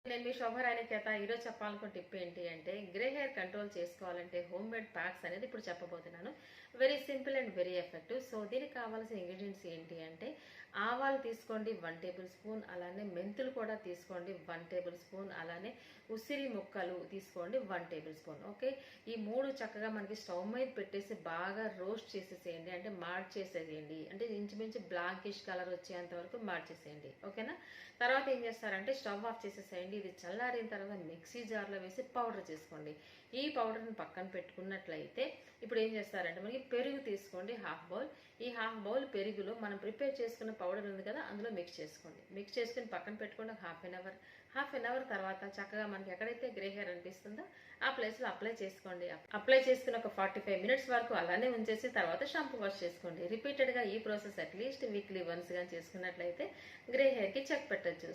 నేను మీ శోభరాణి చేత ఈరోజు చెప్పాలనుకున్న టిప్ ఏంటి అంటే గ్రే హెయిర్ కంట్రోల్ చేసుకోవాలంటే హోమ్ మేడ్ ప్యాక్స్ అనేది ఇప్పుడు చెప్పబోతున్నాను. Very simple and very effective. So దీనికి కావాల్సిన ఇంగ్రీడియంట్స్ ఏంటి అంటే ఆవాలు తీసుకోండి 1 టేబుల్ స్పూన్, అలానే మెంతులు కూడా తీసుకోండి 1 టేబుల్ స్పూన్, అలానే ఉసిరి ముక్కలు తీసుకోండి 1 టేబుల్ స్పూన్. ఓకే, ఈ మూడు చక్కగా మనకి స్టవ్ మీద పెట్టేసి బాగా రోస్ట్ చేసేసేయండి, అంటే మార్చేసేయండి, అంటే ఇంచుమించు బ్లాకిష్ కలర్ వచ్చేంత వరకు మార్చేసేయండి. ఓకేనా? తర్వాత ఏం చేస్తారంటే స్టవ్ ఆఫ్ చేసేసేయండి. ఇది చల్లారిన తర్వాత మిక్సీ జార్లో వేసి పౌడర్ చేసుకోండి. ఈ పౌడర్ని పక్కన పెట్టుకున్నట్లయితే ఇప్పుడు ఏం చేస్తారంటే మనకి పెరుగు తీసుకోండి, హాఫ్ బౌల్. ఈ హాఫ్ బౌల్ పెరుగులో మనం ప్రిపేర్ చేసుకున్న పౌడర్ ఉంది కదా, అందులో మిక్స్ చేసుకోండి. మిక్స్ చేసుకుని పక్కన పెట్టుకోండి హాఫ్ అన్ అవర్ తర్వాత చక్కగా మనకి ఎక్కడైతే గ్రే హెయిర్ అనిపిస్తుందో ఆ ప్లేస్లో అప్లై చేసుకోండి. అప్లై చేసుకుని ఒక 45 మినిట్స్ వరకు అలానే ఉంచేసి తర్వాత షాంపూ వాష్ చేసుకోండి. రిపీటెడ్గా ఈ ప్రాసెస్ అట్లీస్ట్ వీక్లీ వన్స్ గా చేసుకున్నట్లయితే గ్రే హెయిర్కి చెక్ పెట్టచ్చు.